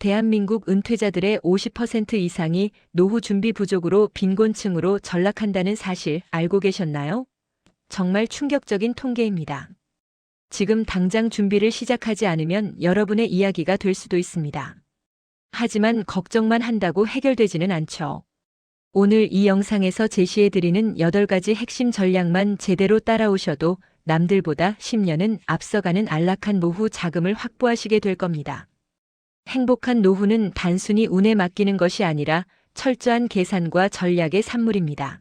대한민국 은퇴자들의 50% 이상이 노후 준비 부족으로 빈곤층으로 전락한다는 사실 알고 계셨나요? 정말 충격적인 통계입니다. 지금 당장 준비를 시작하지 않으면 여러분의 이야기가 될 수도 있습니다. 하지만 걱정만 한다고 해결되지는 않죠. 오늘 이 영상에서 제시해드리는 8가지 핵심 전략만 제대로 따라오셔도 남들보다 10년은 앞서가는 안락한 노후 자금을 확보하시게 될 겁니다. 행복한 노후는 단순히 운에 맡기는 것이 아니라 철저한 계산과 전략의 산물입니다.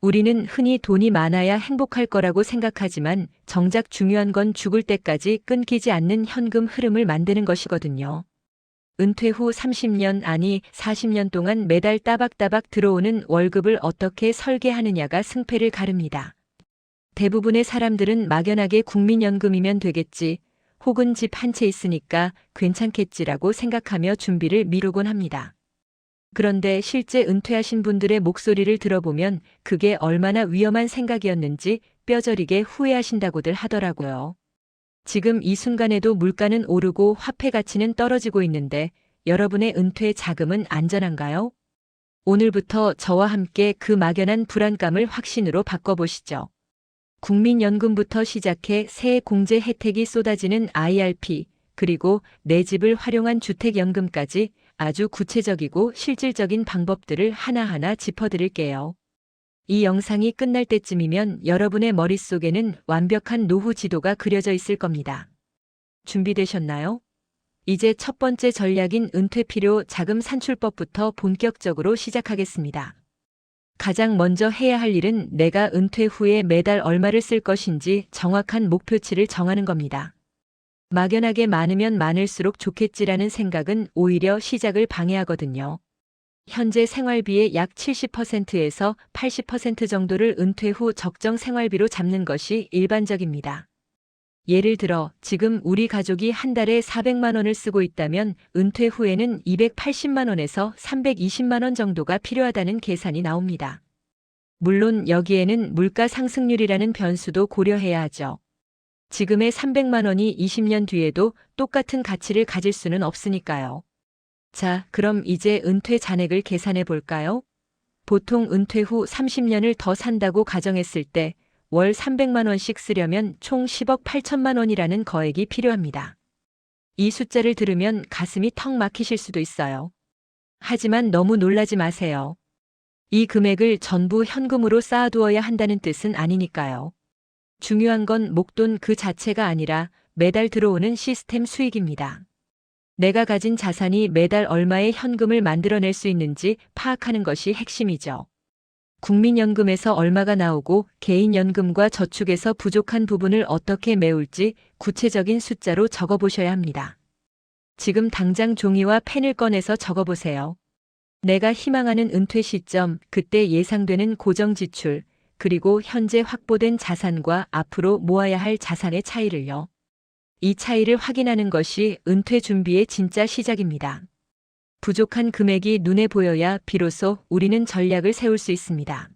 우리는 흔히 돈이 많아야 행복할 거라고 생각하지만 정작 중요한 건 죽을 때까지 끊기지 않는 현금 흐름을 만드는 것이거든요. 은퇴 후 30년 아니 40년 동안 매달 따박따박 들어오는 월급을 어떻게 설계하느냐가 승패를 가릅니다. 대부분의 사람들은 막연하게 국민연금이면 되겠지, 혹은 집 한 채 있으니까 괜찮겠지라고 생각하며 준비를 미루곤 합니다. 그런데 실제 은퇴하신 분들의 목소리를 들어보면 그게 얼마나 위험한 생각이었는지 뼈저리게 후회하신다고들 하더라고요. 지금 이 순간에도 물가는 오르고 화폐 가치는 떨어지고 있는데 여러분의 은퇴 자금은 안전한가요? 오늘부터 저와 함께 그 막연한 불안감을 확신으로 바꿔보시죠. 국민연금부터 시작해 세액 공제 혜택이 쏟아지는 IRP, 그리고 내 집을 활용한 주택연금까지 아주 구체적이고 실질적인 방법들을 하나하나 짚어드릴게요. 이 영상이 끝날 때쯤이면 여러분의 머릿속에는 완벽한 노후 지도가 그려져 있을 겁니다. 준비되셨나요? 이제 첫 번째 전략인 은퇴 필요 자금 산출법부터 본격적으로 시작하겠습니다. 가장 먼저 해야 할 일은 내가 은퇴 후에 매달 얼마를 쓸 것인지 정확한 목표치를 정하는 겁니다. 막연하게 많으면 많을수록 좋겠지라는 생각은 오히려 시작을 방해하거든요. 현재 생활비의 약 70%에서 80% 정도를 은퇴 후 적정 생활비로 잡는 것이 일반적입니다. 예를 들어 지금 우리 가족이 한 달에 400만 원을 쓰고 있다면 은퇴 후에는 280만 원에서 320만 원 정도가 필요하다는 계산이 나옵니다. 물론 여기에는 물가 상승률이라는 변수도 고려해야 하죠. 지금의 300만 원이 20년 뒤에도 똑같은 가치를 가질 수는 없으니까요. 자, 그럼 이제 은퇴 잔액을 계산해 볼까요? 보통 은퇴 후 30년을 더 산다고 가정했을 때 월 300만 원씩 쓰려면 총 10억 8천만 원이라는 거액이 필요합니다. 이 숫자를 들으면 가슴이 턱 막히실 수도 있어요. 하지만 너무 놀라지 마세요. 이 금액을 전부 현금으로 쌓아두어야 한다는 뜻은 아니니까요. 중요한 건 목돈 그 자체가 아니라 매달 들어오는 시스템 수익입니다. 내가 가진 자산이 매달 얼마의 현금을 만들어낼 수 있는지 파악하는 것이 핵심이죠. 국민연금에서 얼마가 나오고 개인연금과 저축에서 부족한 부분을 어떻게 메울지 구체적인 숫자로 적어보셔야 합니다. 지금 당장 종이와 펜을 꺼내서 적어보세요. 내가 희망하는 은퇴 시점, 그때 예상되는 고정지출, 그리고 현재 확보된 자산과 앞으로 모아야 할 자산의 차이를요. 이 차이를 확인하는 것이 은퇴 준비의 진짜 시작입니다. 부족한 금액이 눈에 보여야 비로소 우리는 전략을 세울 수 있습니다.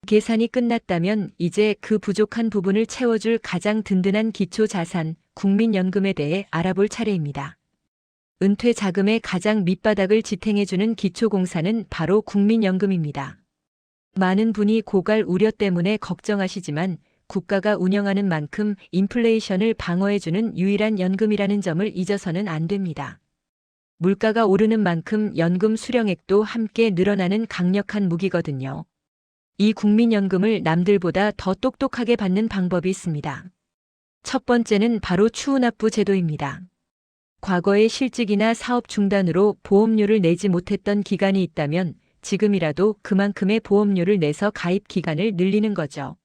계산이 끝났다면 이제 그 부족한 부분을 채워줄 가장 든든한 기초 자산, 국민연금에 대해 알아볼 차례입니다. 은퇴 자금의 가장 밑바닥을 지탱해주는 기초공사는 바로 국민연금입니다. 많은 분이 고갈 우려 때문에 걱정하시지만 국가가 운영하는 만큼 인플레이션을 방어해주는 유일한 연금이라는 점을 잊어서는 안 됩니다. 물가가 오르는 만큼 연금 수령액도 함께 늘어나는 강력한 무기거든요. 이 국민연금을 남들보다 더 똑똑하게 받는 방법이 있습니다. 첫 번째는 바로 추후납부 제도입니다. 과거의 실직이나 사업 중단으로 보험료를 내지 못했던 기간이 있다면 지금이라도 그만큼의 보험료를 내서 가입 기간을 늘리는 거죠.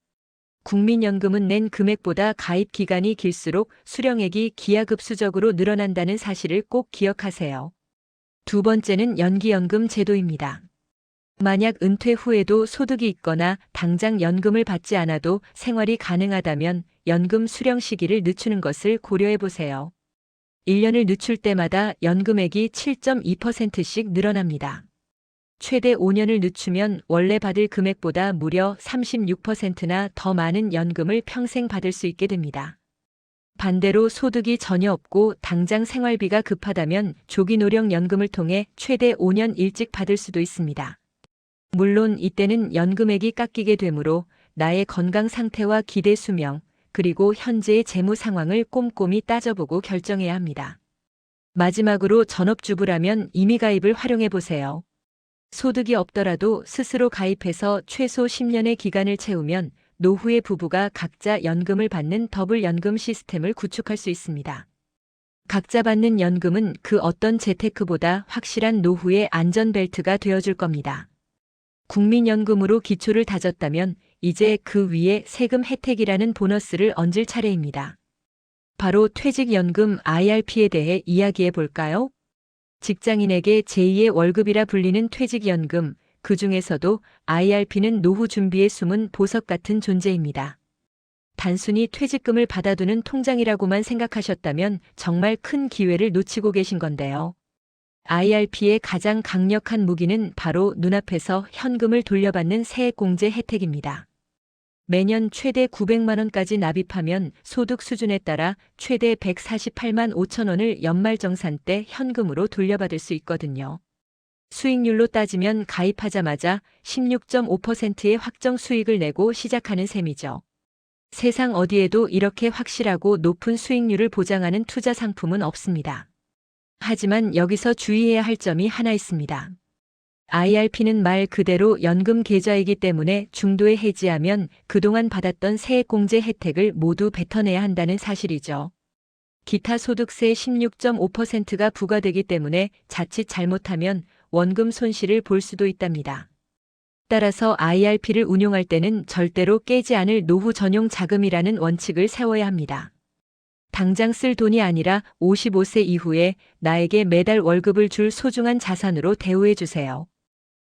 국민연금은 낸 금액보다 가입 기간이 길수록 수령액이 기하급수적으로 늘어난다는 사실을 꼭 기억하세요. 두 번째는 연기연금 제도입니다. 만약 은퇴 후에도 소득이 있거나 당장 연금을 받지 않아도 생활이 가능하다면 연금 수령 시기를 늦추는 것을 고려해 보세요. 1년을 늦출 때마다 연금액이 7.2%씩 늘어납니다. 최대 5년을 늦추면 원래 받을 금액보다 무려 36%나 더 많은 연금을 평생 받을 수 있게 됩니다. 반대로 소득이 전혀 없고 당장 생활비가 급하다면 조기노령연금을 통해 최대 5년 일찍 받을 수도 있습니다. 물론 이때는 연금액이 깎이게 되므로 나의 건강 상태와 기대 수명, 그리고 현재의 재무 상황을 꼼꼼히 따져보고 결정해야 합니다. 마지막으로 전업주부라면 임의가입을 활용해 보세요. 소득이 없더라도 스스로 가입해서 최소 10년의 기간을 채우면 노후에 부부가 각자 연금을 받는 더블 연금 시스템을 구축할 수 있습니다. 각자 받는 연금은 그 어떤 재테크보다 확실한 노후의 안전벨트가 되어줄 겁니다. 국민연금으로 기초를 다졌다면 이제 그 위에 세금 혜택이라는 보너스를 얹을 차례입니다. 바로 퇴직연금 IRP에 대해 이야기해 볼까요? 직장인에게 제2의 월급이라 불리는 퇴직연금, 그 중에서도 IRP는 노후 준비에 숨은 보석 같은 존재입니다. 단순히 퇴직금을 받아두는 통장이라고만 생각하셨다면 정말 큰 기회를 놓치고 계신 건데요. IRP의 가장 강력한 무기는 바로 눈앞에서 현금을 돌려받는 세액공제 혜택입니다. 매년 최대 900만 원까지 납입하면 소득 수준에 따라 최대 148만 5천 원을 연말정산 때 현금으로 돌려받을 수 있거든요. 수익률로 따지면 가입하자마자 16.5%의 확정 수익을 내고 시작하는 셈이죠. 세상 어디에도 이렇게 확실하고 높은 수익률을 보장하는 투자 상품은 없습니다. 하지만 여기서 주의해야 할 점이 하나 있습니다. IRP는 말 그대로 연금 계좌이기 때문에 중도에 해지하면 그동안 받았던 세액공제 혜택을 모두 뱉어내야 한다는 사실이죠. 기타 소득세 16.5%가 부과되기 때문에 자칫 잘못하면 원금 손실을 볼 수도 있답니다. 따라서 IRP를 운용할 때는 절대로 깨지 않을 노후 전용 자금이라는 원칙을 세워야 합니다. 당장 쓸 돈이 아니라 55세 이후에 나에게 매달 월급을 줄 소중한 자산으로 대우해 주세요.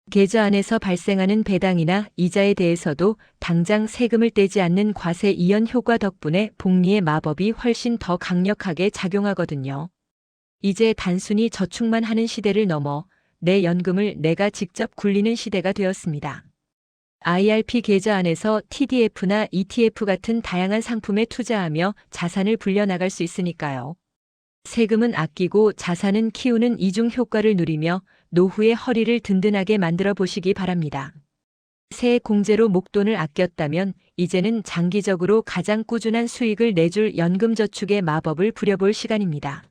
계좌 안에서 발생하는 배당이나 이자에 대해서도 당장 세금을 떼지 않는 과세 이연 효과 덕분에 복리의 마법이 훨씬 더 강력하게 작용하거든요. 이제 단순히 저축만 하는 시대를 넘어 내 연금을 내가 직접 굴리는 시대가 되었습니다. IRP 계좌 안에서 TDF나 ETF 같은 다양한 상품에 투자하며 자산을 불려나갈 수 있으니까요. 세금은 아끼고 자산은 키우는 이중 효과를 누리며 노후의 허리를 든든하게 만들어 보시기 바랍니다. 세액 공제로 목돈을 아꼈다면 이제는 장기적으로 가장 꾸준한 수익을 내줄 연금저축의 마법을 부려볼 시간입니다.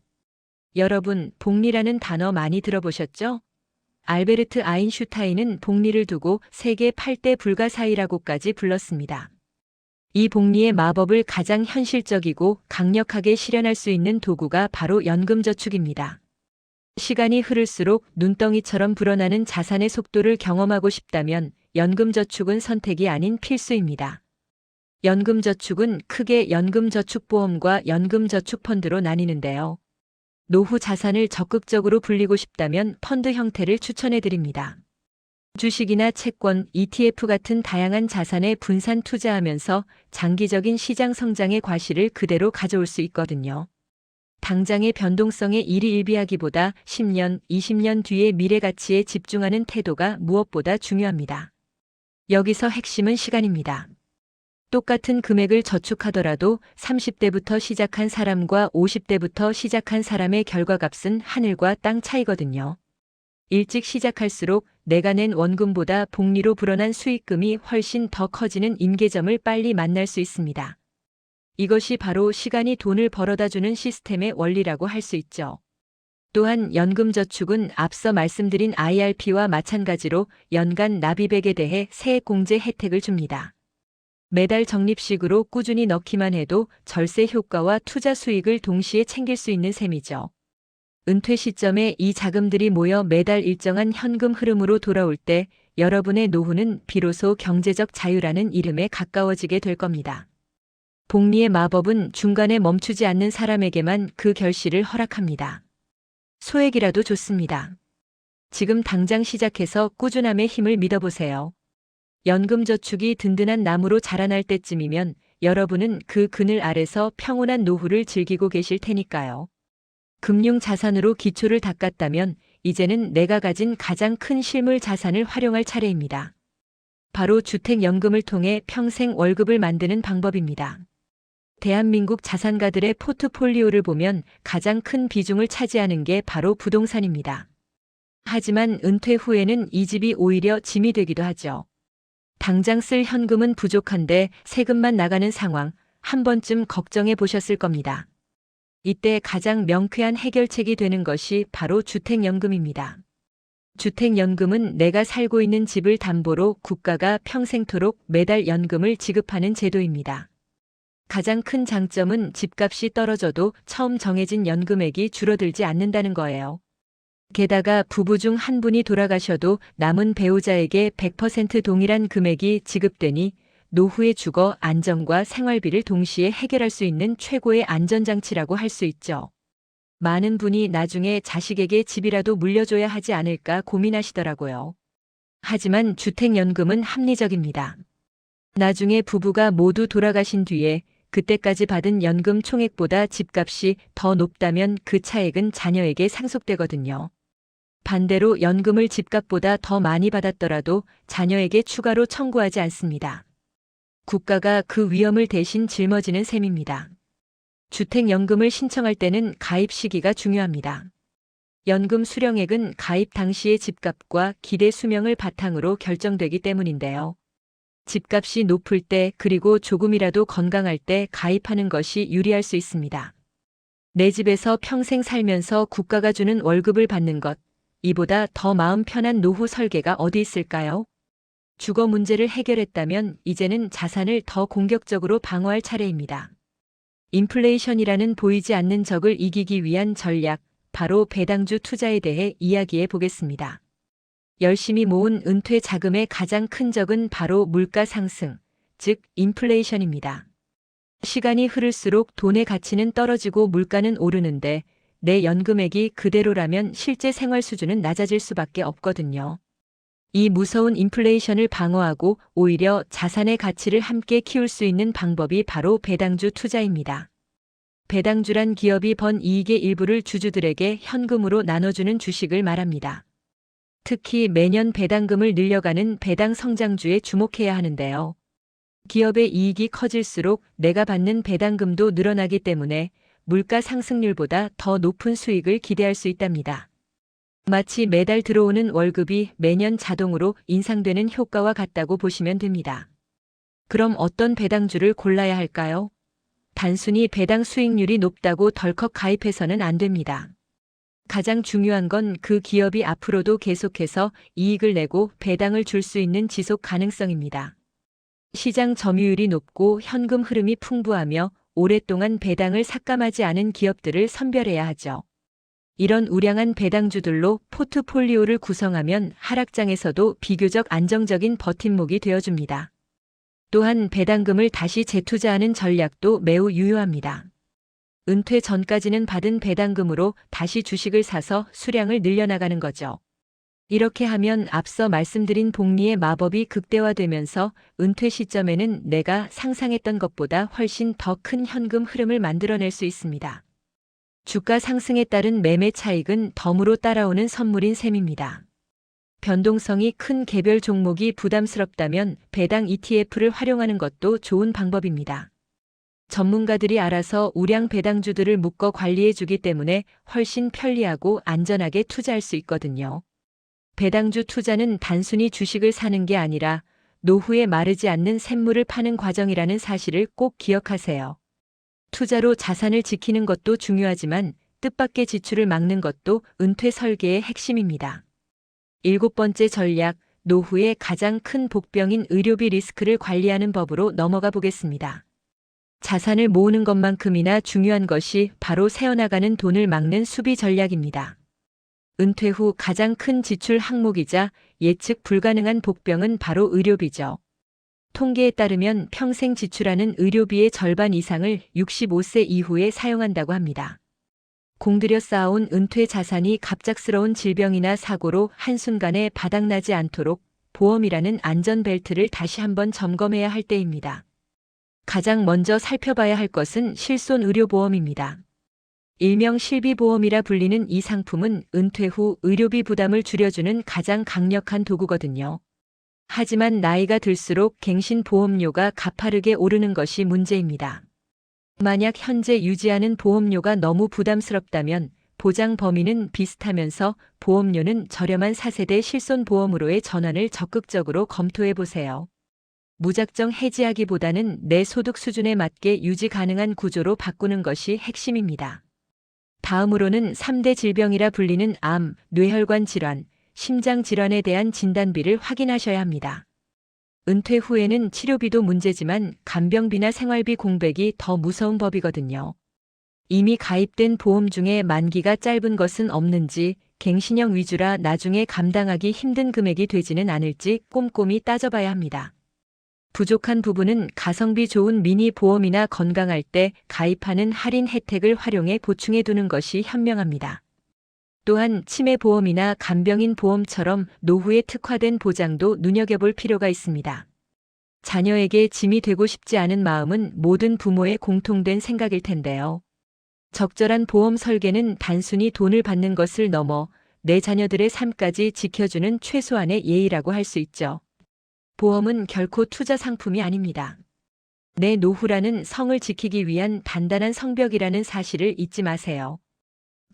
여러분, 복리라는 단어 많이 들어보셨죠? 알베르트 아인슈타인은 복리를 두고 세계 8대 불가사의라고까지 불렀습니다. 이 복리의 마법을 가장 현실적이고 강력하게 실현할 수 있는 도구가 바로 연금저축입니다. 시간이 흐를수록 눈덩이처럼 불어나는 자산의 속도를 경험하고 싶다면 연금저축은 선택이 아닌 필수입니다. 연금저축은 크게 연금저축보험과 연금저축펀드로 나뉘는데요. 노후 자산을 적극적으로 불리고 싶다면 펀드 형태를 추천해 드립니다. 주식이나 채권, ETF 같은 다양한 자산에 분산 투자하면서 장기적인 시장 성장의 과실을 그대로 가져올 수 있거든요. 당장의 변동성에 일희일비하기보다 10년, 20년 뒤의 미래 가치에 집중하는 태도가 무엇보다 중요합니다. 여기서 핵심은 시간입니다. 똑같은 금액을 저축하더라도 30대부터 시작한 사람과 50대부터 시작한 사람의 결과값은 하늘과 땅 차이거든요. 일찍 시작할수록 내가 낸 원금보다 복리로 불어난 수익금이 훨씬 더 커지는 임계점을 빨리 만날 수 있습니다. 이것이 바로 시간이 돈을 벌어다주는 시스템의 원리라고 할 수 있죠. 또한 연금저축은 앞서 말씀드린 IRP와 마찬가지로 연간 납입액에 대해 세액공제 혜택을 줍니다. 매달 적립식으로 꾸준히 넣기만 해도 절세 효과와 투자 수익을 동시에 챙길 수 있는 셈이죠. 은퇴 시점에 이 자금들이 모여 매달 일정한 현금 흐름으로 돌아올 때 여러분의 노후는 비로소 경제적 자유라는 이름에 가까워지게 될 겁니다. 복리의 마법은 중간에 멈추지 않는 사람에게만 그 결실을 허락합니다. 소액이라도 좋습니다. 지금 당장 시작해서 꾸준함의 힘을 믿어보세요. 연금저축이 든든한 나무로 자라날 때쯤이면 여러분은 그 그늘 아래서 평온한 노후를 즐기고 계실 테니까요. 금융자산으로 기초를 닦았다면 이제는 내가 가진 가장 큰 실물 자산을 활용할 차례입니다. 바로 주택연금을 통해 평생 월급을 만드는 방법입니다. 대한민국 자산가들의 포트폴리오를 보면 가장 큰 비중을 차지하는 게 바로 부동산입니다. 하지만 은퇴 후에는 이 집이 오히려 짐이 되기도 하죠. 당장 쓸 현금은 부족한데 세금만 나가는 상황, 한 번쯤 걱정해 보셨을 겁니다. 이때 가장 명쾌한 해결책이 되는 것이 바로 주택연금입니다. 주택연금은 내가 살고 있는 집을 담보로 국가가 평생토록 매달 연금을 지급하는 제도입니다. 가장 큰 장점은 집값이 떨어져도 처음 정해진 연금액이 줄어들지 않는다는 거예요. 게다가 부부 중 한 분이 돌아가셔도 남은 배우자에게 100% 동일한 금액이 지급되니 노후의 주거 안정과 생활비를 동시에 해결할 수 있는 최고의 안전장치라고 할 수 있죠. 많은 분이 나중에 자식에게 집이라도 물려줘야 하지 않을까 고민하시더라고요. 하지만 주택연금은 합리적입니다. 나중에 부부가 모두 돌아가신 뒤에 그때까지 받은 연금 총액보다 집값이 더 높다면 그 차액은 자녀에게 상속되거든요. 반대로 연금을 집값보다 더 많이 받았더라도 자녀에게 추가로 청구하지 않습니다. 국가가 그 위험을 대신 짊어지는 셈입니다. 주택연금을 신청할 때는 가입 시기가 중요합니다. 연금 수령액은 가입 당시의 집값과 기대 수명을 바탕으로 결정되기 때문인데요. 집값이 높을 때 그리고 조금이라도 건강할 때 가입하는 것이 유리할 수 있습니다. 내 집에서 평생 살면서 국가가 주는 월급을 받는 것, 이보다 더 마음 편한 노후 설계가 어디 있을까요? 주거 문제를 해결했다면 이제는 자산을 더 공격적으로 방어할 차례입니다. 인플레이션이라는 보이지 않는 적을 이기기 위한 전략, 바로 배당주 투자에 대해 이야기해 보겠습니다. 열심히 모은 은퇴 자금의 가장 큰 적은 바로 물가 상승, 즉 인플레이션입니다. 시간이 흐를수록 돈의 가치는 떨어지고 물가는 오르는데 내 연금액이 그대로라면 실제 생활 수준은 낮아질 수밖에 없거든요. 이 무서운 인플레이션을 방어하고 오히려 자산의 가치를 함께 키울 수 있는 방법이 바로 배당주 투자입니다. 배당주란 기업이 번 이익의 일부를 주주들에게 현금으로 나눠주는 주식을 말합니다. 특히 매년 배당금을 늘려가는 배당 성장주에 주목해야 하는데요. 기업의 이익이 커질수록 내가 받는 배당금도 늘어나기 때문에 물가 상승률보다 더 높은 수익을 기대할 수 있답니다. 마치 매달 들어오는 월급이 매년 자동으로 인상되는 효과와 같다고 보시면 됩니다. 그럼 어떤 배당주를 골라야 할까요? 단순히 배당 수익률이 높다고 덜컥 가입해서는 안 됩니다. 가장 중요한 건 그 기업이 앞으로도 계속해서 이익을 내고 배당을 줄 수 있는 지속 가능성입니다. 시장 점유율이 높고 현금 흐름이 풍부하며 오랫동안 배당을 삭감하지 않은 기업들을 선별해야 하죠. 이런 우량한 배당주들로 포트폴리오를 구성하면 하락장에서도 비교적 안정적인 버팀목이 되어줍니다. 또한 배당금을 다시 재투자하는 전략도 매우 유효합니다. 은퇴 전까지는 받은 배당금으로 다시 주식을 사서 수량을 늘려나가는 거죠. 이렇게 하면 앞서 말씀드린 복리의 마법이 극대화되면서 은퇴 시점에는 내가 상상했던 것보다 훨씬 더 큰 현금 흐름을 만들어낼 수 있습니다. 주가 상승에 따른 매매 차익은 덤으로 따라오는 선물인 셈입니다. 변동성이 큰 개별 종목이 부담스럽다면 배당 ETF를 활용하는 것도 좋은 방법입니다. 전문가들이 알아서 우량 배당주들을 묶어 관리해 주기 때문에 훨씬 편리하고 안전하게 투자할 수 있거든요. 배당주 투자는 단순히 주식을 사는 게 아니라 노후에 마르지 않는 샘물을 파는 과정이라는 사실을 꼭 기억하세요. 투자로 자산을 지키는 것도 중요하지만 뜻밖의 지출을 막는 것도 은퇴 설계의 핵심입니다. 7번째 전략, 노후의 가장 큰 복병인 의료비 리스크를 관리하는 법으로 넘어가 보겠습니다. 자산을 모으는 것만큼이나 중요한 것이 바로 새어나가는 돈을 막는 수비 전략입니다. 은퇴 후 가장 큰 지출 항목이자 예측 불가능한 복병은 바로 의료비죠. 통계에 따르면 평생 지출하는 의료비의 절반 이상을 65세 이후에 사용한다고 합니다. 공들여 쌓아온 은퇴 자산이 갑작스러운 질병이나 사고로 한순간에 바닥나지 않도록 보험이라는 안전벨트를 다시 한번 점검해야 할 때입니다. 가장 먼저 살펴봐야 할 것은 실손의료보험입니다. 일명 실비보험이라 불리는 이 상품은 은퇴 후 의료비 부담을 줄여주는 가장 강력한 도구거든요. 하지만 나이가 들수록 갱신보험료가 가파르게 오르는 것이 문제입니다. 만약 현재 유지하는 보험료가 너무 부담스럽다면 보장 범위는 비슷하면서 보험료는 저렴한 4세대 실손보험으로의 전환을 적극적으로 검토해 보세요. 무작정 해지하기보다는 내 소득 수준에 맞게 유지 가능한 구조로 바꾸는 것이 핵심입니다. 다음으로는 3대 질병이라 불리는 암, 뇌혈관 질환, 심장 질환에 대한 진단비를 확인하셔야 합니다. 은퇴 후에는 치료비도 문제지만 간병비나 생활비 공백이 더 무서운 법이거든요. 이미 가입된 보험 중에 만기가 짧은 것은 없는지, 갱신형 위주라 나중에 감당하기 힘든 금액이 되지는 않을지 꼼꼼히 따져봐야 합니다. 부족한 부분은 가성비 좋은 미니 보험이나 건강할 때 가입하는 할인 혜택을 활용해 보충해 두는 것이 현명합니다. 또한 치매보험이나 간병인 보험처럼 노후에 특화된 보장도 눈여겨볼 필요가 있습니다. 자녀에게 짐이 되고 싶지 않은 마음은 모든 부모의 공통된 생각일 텐데요. 적절한 보험 설계는 단순히 돈을 받는 것을 넘어 내 자녀들의 삶까지 지켜주는 최소한의 예의라고 할 수 있죠. 보험은 결코 투자 상품이 아닙니다. 내 노후라는 성을 지키기 위한 단단한 성벽이라는 사실을 잊지 마세요.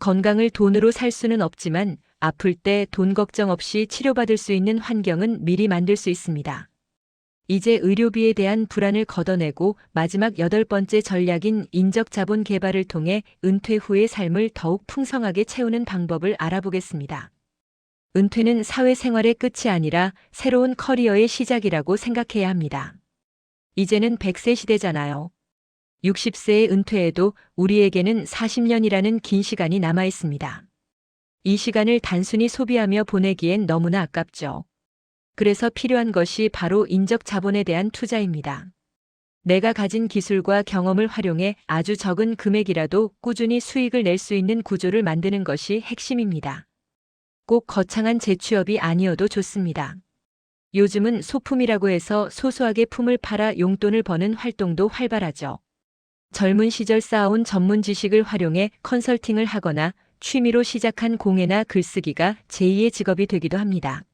건강을 돈으로 살 수는 없지만 아플 때 돈 걱정 없이 치료받을 수 있는 환경은 미리 만들 수 있습니다. 이제 의료비에 대한 불안을 걷어내고 마지막 8번째 전략인 인적 자본 개발을 통해 은퇴 후의 삶을 더욱 풍성하게 채우는 방법을 알아보겠습니다. 은퇴는 사회생활의 끝이 아니라 새로운 커리어의 시작이라고 생각해야 합니다. 이제는 100세 시대잖아요. 60세에 은퇴해도 우리에게는 40년이라는 긴 시간이 남아 있습니다. 이 시간을 단순히 소비하며 보내기엔 너무나 아깝죠. 그래서 필요한 것이 바로 인적 자본에 대한 투자입니다. 내가 가진 기술과 경험을 활용해 아주 적은 금액이라도 꾸준히 수익을 낼 수 있는 구조를 만드는 것이 핵심입니다. 꼭 거창한 재취업이 아니어도 좋습니다. 요즘은 소품이라고 해서 소소하게 품을 팔아 용돈을 버는 활동도 활발하죠. 젊은 시절 쌓아온 전문 지식을 활용해 컨설팅을 하거나 취미로 시작한 공예나 글쓰기가 제2의 직업이 되기도 합니다.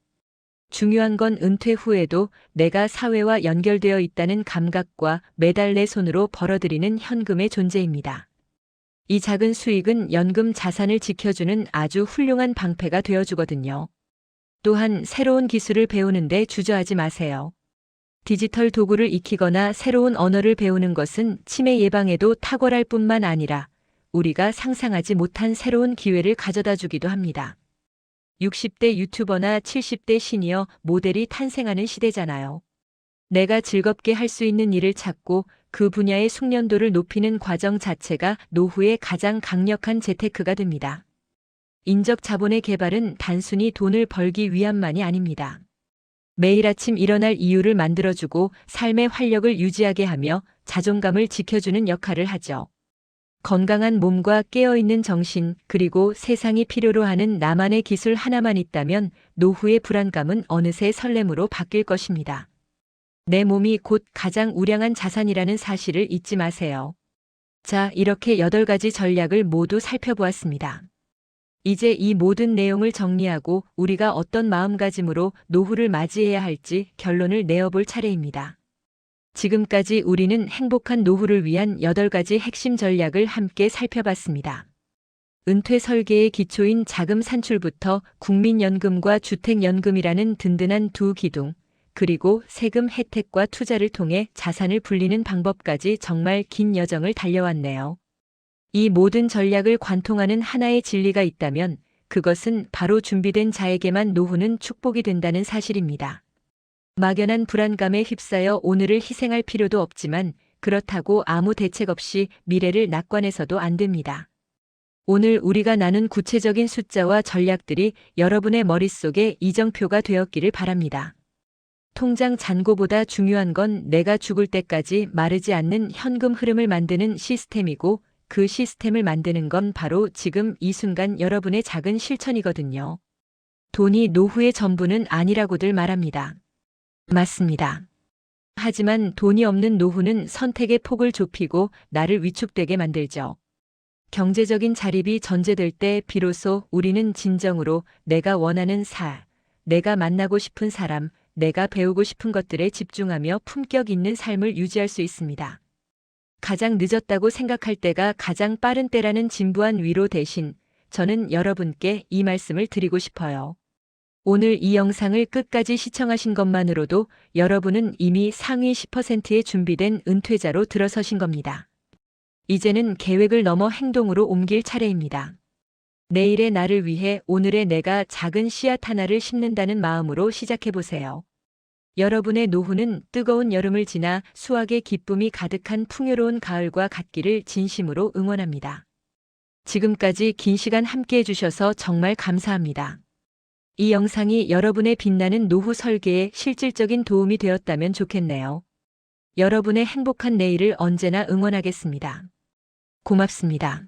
중요한 건 은퇴 후에도 내가 사회와 연결되어 있다는 감각과 매달 내 손으로 벌어들이는 현금의 존재입니다. 이 작은 수익은 연금 자산을 지켜주는 아주 훌륭한 방패가 되어주거든요. 또한 새로운 기술을 배우는데 주저하지 마세요. 디지털 도구를 익히거나 새로운 언어를 배우는 것은 치매 예방에도 탁월할 뿐만 아니라 우리가 상상하지 못한 새로운 기회를 가져다 주기도 합니다. 60대 유튜버나 70대 시니어 모델이 탄생하는 시대잖아요. 내가 즐겁게 할 수 있는 일을 찾고 그 분야의 숙련도를 높이는 과정 자체가 노후의 가장 강력한 재테크가 됩니다. 인적 자본의 개발은 단순히 돈을 벌기 위함만이 아닙니다. 매일 아침 일어날 이유를 만들어주고 삶의 활력을 유지하게 하며 자존감을 지켜주는 역할을 하죠. 건강한 몸과 깨어있는 정신, 그리고 세상이 필요로 하는 나만의 기술 하나만 있다면 노후의 불안감은 어느새 설렘으로 바뀔 것입니다. 내 몸이 곧 가장 우량한 자산이라는 사실을 잊지 마세요. 자, 이렇게 8가지 전략을 모두 살펴보았습니다. 이제 이 모든 내용을 정리하고 우리가 어떤 마음가짐으로 노후를 맞이해야 할지 결론을 내어볼 차례입니다. 지금까지 우리는 행복한 노후를 위한 8가지 핵심 전략을 함께 살펴봤습니다. 은퇴 설계의 기초인 자금 산출부터 국민연금과 주택연금이라는 든든한 두 기둥, 그리고 세금 혜택과 투자를 통해 자산을 불리는 방법까지 정말 긴 여정을 달려왔네요. 이 모든 전략을 관통하는 하나의 진리가 있다면 그것은 바로 준비된 자에게만 노후는 축복이 된다는 사실입니다. 막연한 불안감에 휩싸여 오늘을 희생할 필요도 없지만 그렇다고 아무 대책 없이 미래를 낙관해서도 안 됩니다. 오늘 우리가 나눈 구체적인 숫자와 전략들이 여러분의 머릿속에 이정표가 되었기를 바랍니다. 통장 잔고보다 중요한 건 내가 죽을 때까지 마르지 않는 현금 흐름을 만드는 시스템이고 그 시스템을 만드는 건 바로 지금 이 순간 여러분의 작은 실천이거든요. 돈이 노후의 전부는 아니라고들 말합니다. 맞습니다. 하지만 돈이 없는 노후는 선택의 폭을 좁히고 나를 위축되게 만들죠. 경제적인 자립이 전제될 때 비로소 우리는 진정으로 내가 원하는 내가 만나고 싶은 사람, 내가 배우고 싶은 것들에 집중하며 품격 있는 삶을 유지할 수 있습니다. 가장 늦었다고 생각할 때가 가장 빠른 때라는 진부한 위로 대신 저는 여러분께 이 말씀을 드리고 싶어요. 오늘 이 영상을 끝까지 시청하신 것만으로도 여러분은 이미 상위 10%에 준비된 은퇴자로 들어서신 겁니다. 이제는 계획을 넘어 행동으로 옮길 차례입니다. 내일의 나를 위해 오늘의 내가 작은 씨앗 하나를 심는다는 마음으로 시작해보세요. 여러분의 노후는 뜨거운 여름을 지나 수확의 기쁨이 가득한 풍요로운 가을과 같기를 진심으로 응원합니다. 지금까지 긴 시간 함께 해주셔서 정말 감사합니다. 이 영상이 여러분의 빛나는 노후 설계에 실질적인 도움이 되었다면 좋겠네요. 여러분의 행복한 내일을 언제나 응원하겠습니다. 고맙습니다.